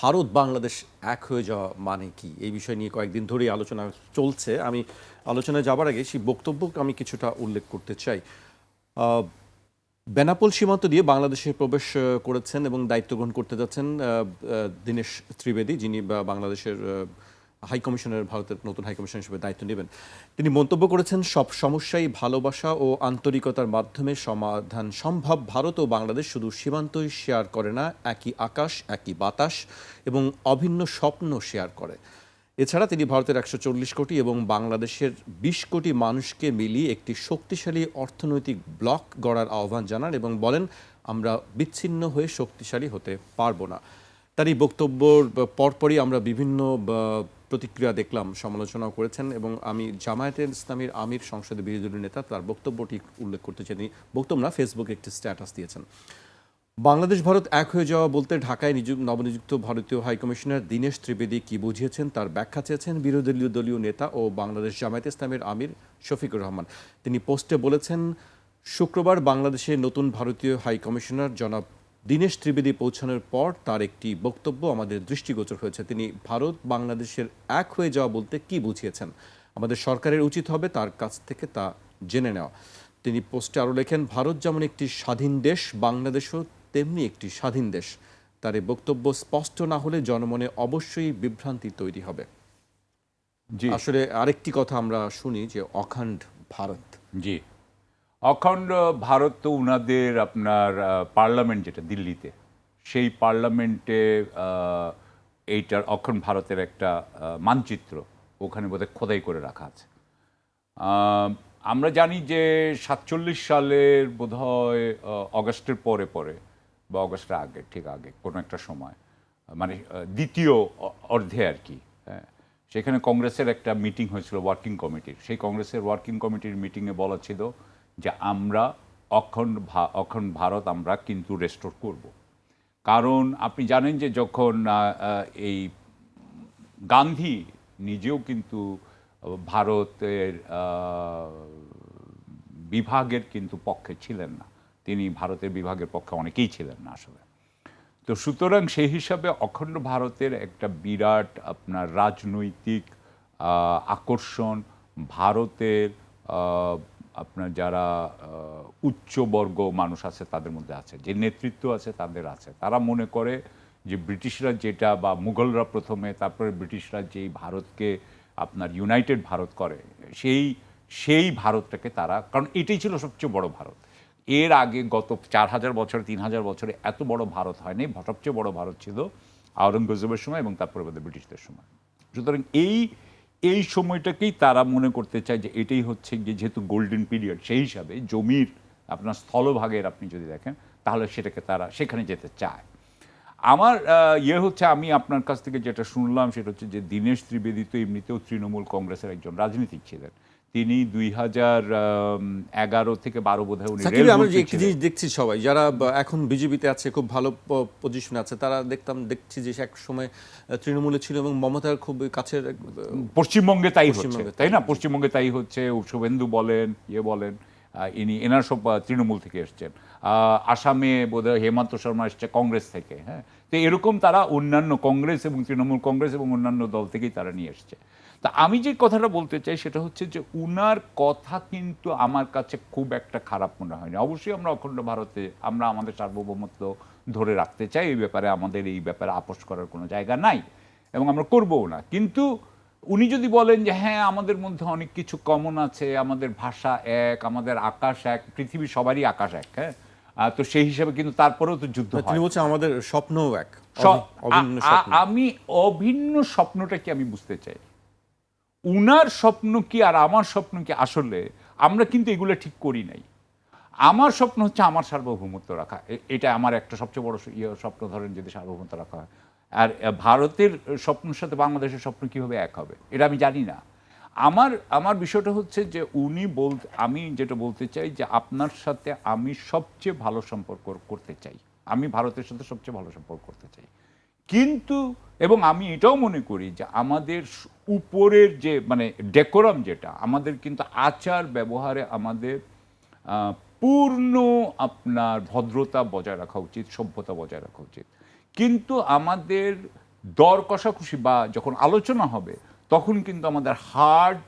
ভারত বাংলাদেশ এক হয়ে যাওয়া মানে কি এই বিষয় নিয়ে কয়েকদিন ধরেই আলোচনা চলছে। আমি আলোচনায় যাবার আগে সেই বক্তব্য আমি কিছুটা উল্লেখ করতে চাই। আহ, বেনাপোল সীমান্ত দিয়ে বাংলাদেশে প্রবেশ করেছেন এবং দায়িত্ব গ্রহণ করতে যাচ্ছেন দীনেশ ত্রিবেদী, যিনি বাংলাদেশের হাই কমিশনের ভারতের নতুন হাই কমিশনার হিসেবে দায়িত্ব নেবেন। তিনি মন্তব্য করেছেন, সব সমস্যাই ভালোবাসা ও আন্তরিকতার মাধ্যমে সমাধান সম্ভব। ভারত ও বাংলাদেশ শুধু সীমান্তই শেয়ার করে না, একই আকাশ, একই বাতাস এবং অভিন্ন স্বপ্ন শেয়ার করে। এছাড়া তিনি ভারতের ১৪০ কোটি এবং বাংলাদেশের ২০ কোটি মানুষকে মিলিয়ে একটি শক্তিশালী অর্থনৈতিক ব্লক গড়ার আহ্বান জানান এবং বলেন, আমরা বিচ্ছিন্ন হয়ে শক্তিশালী হতে পারবো না। তার এই বক্তব্যর পরপরই আমরা বিভিন্ন প্রতিক্রিয়া দেখলাম, সমালোচনাও করেছেন এবং আমি জামায়াতে ইসলামীর আমির, সংসদের বিরোধী দলীয় নেতা, তার বক্তব্যটি উল্লেখ করতে চাই। তিনি বক্তব্য না, ফেসবুকে একটি স্ট্যাটাস দিয়েছেন। বাংলাদেশ ভারত এক হয়ে যাওয়া বলতে ঢাকায় নবনিযুক্ত ভারতীয় হাইকমিশনার দীনেশ ত্রিবেদী কি বুঝিয়েছেন তার ব্যাখ্যা চেয়েছেন বিরোধী দলীয় নেতা ও বাংলাদেশ জামায়াতে ইসলামের আমির শফিকুর রহমান। তিনি পোস্টে বলেছেন, শুক্রবার বাংলাদেশের নতুন ভারতীয় হাইকমিশনার জনাব দীনেশ ত্রিবেদী পৌঁছানোর পর তার একটি বক্তব্য আমাদের দৃষ্টিগোচর হয়েছে। তিনি ভারত বাংলাদেশের এক হয়ে যাওয়া বলতে কি বুঝিয়েছেন, আমাদের সরকারের উচিত হবে তার কাছ থেকে তা জেনে নেওয়া। তিনি পোস্টে আরও লেখেন, ভারত যেমন একটি স্বাধীন দেশ, বাংলাদেশও তেমনি একটি স্বাধীন দেশ। তার এই বক্তব্য স্পষ্ট না হলে জনমনে অবশ্যই বিভ্রান্তি তৈরি হবে। জি আসলে আরেকটি কথা আমরা শুনি যে অখণ্ড ভারত। জি অখণ্ড ভারত তো উনাদের আপনার পার্লামেন্ট যেটা দিল্লিতে, সেই পার্লামেন্টে এইটার অখণ্ড ভারতের একটা মানচিত্র ওখানে বোধহয় খোদাই করে রাখা আছে। আমরা জানি যে ৪৭ সালের বোধহয় অগাস্টের পরে পরে বা অগাস্টের আগে, ঠিক আগে কোনো একটা সময়, মানে দ্বিতীয় অর্ধে আর কি, হ্যাঁ, সেখানে কংগ্রেসের একটা মিটিং হয়েছিল ওয়ার্কিং কমিটির। সেই কংগ্রেসের ওয়ার্কিং কমিটির মিটিংয়ে বলা ছিল যে আমরা অখণ্ড ভারত আমরা কিন্তু রেস্টোর করব। কারণ আপনি জানেন যে যখন এই গান্ধী নিজেও কিন্তু ভারতের বিভাগের কিন্তু পক্ষে ছিলেন না, তিনি ভারতের বিভাগের পক্ষে অনেকেই ছিলেন না আসলে। তো সুতরাং সেই হিসাবে অখণ্ড ভারতের একটা বিরাট আপনার রাজনৈতিক আকর্ষণ ভারতের আপনার যারা উচ্চবর্গ মানুষ আছে তাদের মধ্যে আছে, যে নেতৃত্ব আছে তাদের আছে। তারা মনে করে যে ব্রিটিশরা যেটা, বা মুঘলরা প্রথমে, তারপরে ব্রিটিশরা যেই ভারতকে আপনার ইউনাইটেড ভারত করে, সেই ভারতটাকে তারা, কারণ এটাই ছিল সবচেয়ে বড় ভারত। এর আগে গত ৪,০০০ বছর ৩,০০০ বছরে এত বড় ভারত হয়নি। সবচেয়ে বড় ভারত ছিল আওরঙ্গজেবের সময় এবং তারপরে ব্রিটিশদের সময়। সুতরাং এই সময়টাকেই তারা মনে করতে চায় যে এটাই হচ্ছে যেহেতু গোল্ডেন পিরিয়ড, সেই হিসাবে জমির আপনার স্থলভাগের আপনি যদি দেখেন তাহলে সেটাকে তারা সেখানে যেতে চায়। আমার হচ্ছে, আমি আপনার কাছ থেকে যেটা শুনলাম সেটা হচ্ছে যে দীনেশ ত্রিবেদী তো এমনিতেও তৃণমূল কংগ্রেসের একজন রাজনীতিক ছিলেন। তিনি ২০১১ থেকে ১২ বোধহয় উনি আমরা যে একটি জিনিস দেখছি, সবাই যারা এখন বিজেপিতে আছে, খুব ভালো পজিশনে আছে, তারা দেখছি যে এক সময় তৃণমূলে ছিল এবং মমতার খুব কাছের। পশ্চিমবঙ্গে তাই হচ্ছে, তাই না? পশ্চিমবঙ্গে তাই হচ্ছে। শুভেন্দু বলেন, বলেন, এনার সব তৃণমূল থেকে এসছেন। আসামে বোধহয় হেমন্ত শর্মা এসছে কংগ্রেস থেকে। হ্যাঁ, তো এরকম তারা অন্যান্য কংগ্রেস এবং তৃণমূল কংগ্রেস এবং অন্যান্য দল থেকেই তারা নিয়ে এসছে। তা আমি যে কথাটা বলতে চাই সেটা হচ্ছে যে উনার কথা কিন্তু আমার কাছে খুব একটা খারাপ মনে হয়নি। অবশ্যই আমরা অখণ্ড ভারতে আমরা আমাদের সার্বভৌমত্ব ধরে রাখতে চাই, এই ব্যাপারে আমাদের এই ব্যাপারে আপোষ করার কোনো জায়গা নাই এবং আমরা করবও না। কিন্তু উনি যদি বলেন যে হ্যাঁ আমাদের মধ্যে অনেক কিছু কমন আছে, আমাদের ভাষা এক, আমাদের আকাশ এক, পৃথিবী সবারই আকাশ এক, হ্যাঁ, তো সেই হিসাবে কিন্তু তারপরেও তো যুদ্ধ হয়। তিনি বলছেন আমাদের স্বপ্নও এক, আমি অভিন্ন স্বপ্নটাকে আমি বুঝতে চাই। উনার স্বপ্ন কি আর আমার স্বপ্ন কি? আসলে আমরা কিন্তু এগুলো ঠিক করি নাই। আমার স্বপ্ন হচ্ছে আমার সার্বভৌমত্ব রাখা, এটা আমার একটা সবচেয়ে বড় স্বপ্ন, ধরেন যদি সার্বভৌমত্ব রাখা হয়। আর ভারতের স্বপ্নের সাথে বাংলাদেশের স্বপ্ন কীভাবে এক হবে এটা আমি জানি না। আমার বিষয়টা হচ্ছে যে আমি যেটা বলতে চাই যে আপনার সাথে আমি সবচেয়ে ভালো সম্পর্ক করতে চাই, আমি ভারতের সাথে সবচেয়ে ভালো সম্পর্ক করতে চাই। কিন্তু এবং আমি এটাও মনে করি যে আমাদের উপরের যে মানে ডেকোরাম যেটা আমাদের, কিন্তু আচার ব্যবহারে আমাদের পূর্ণ আপনার ভদ্রতা বজায় রাখা উচিত, সভ্যতা বজায় রাখা উচিত। কিন্তু আমাদের দর কষাকষি বা যখন আলোচনা হবে তখন কিন্তু আমাদের হার্ড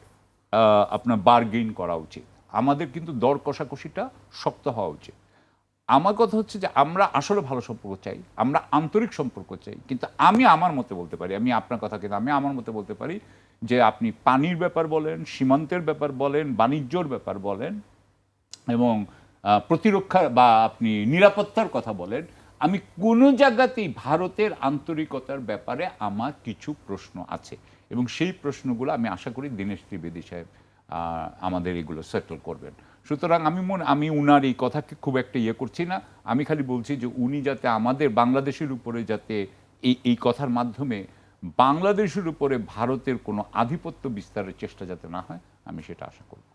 আপনার বার্গেইন করা উচিত। আমাদের কিন্তু দর কষাকষিটা শক্ত হওয়া উচিত। আমার কথা হচ্ছে যে আমরা আসলে ভালো সম্পর্ক চাই, আমরা আন্তরিক সম্পর্ক চাই, কিন্তু আমি আমার মতে বলতে পারি, আমি আপনার কথা কিন্তু আমি আমার মতে বলতে পারি যে আপনি পানির ব্যাপার বলেন, সীমান্তের ব্যাপার বলেন, বাণিজ্যর ব্যাপার বলেন এবং প্রতিরক্ষা বা আপনি নিরাপত্তার কথা বলেন, আমি কোনো জায়গাতেই ভারতের আন্তরিকতার ব্যাপারে আমার কিছু প্রশ্ন আছে এবং সেই প্রশ্নগুলো আমি আশা করি দীনেশ ত্রিবেদী সাহেব আমাদের এগুলো সেটেল করবেন। সুতরাং আমি উনার এই কথাকে খুব একটা ইয়ে করছি না, আমি খালি বলছি যে উনি যাতে আমাদের বাংলাদেশের উপরে যাতে এই কথার মাধ্যমে বাংলাদেশের উপরে ভারতের কোনো আধিপত্য বিস্তারের চেষ্টা যাতে না হয়, আমি সেটা আশা করব।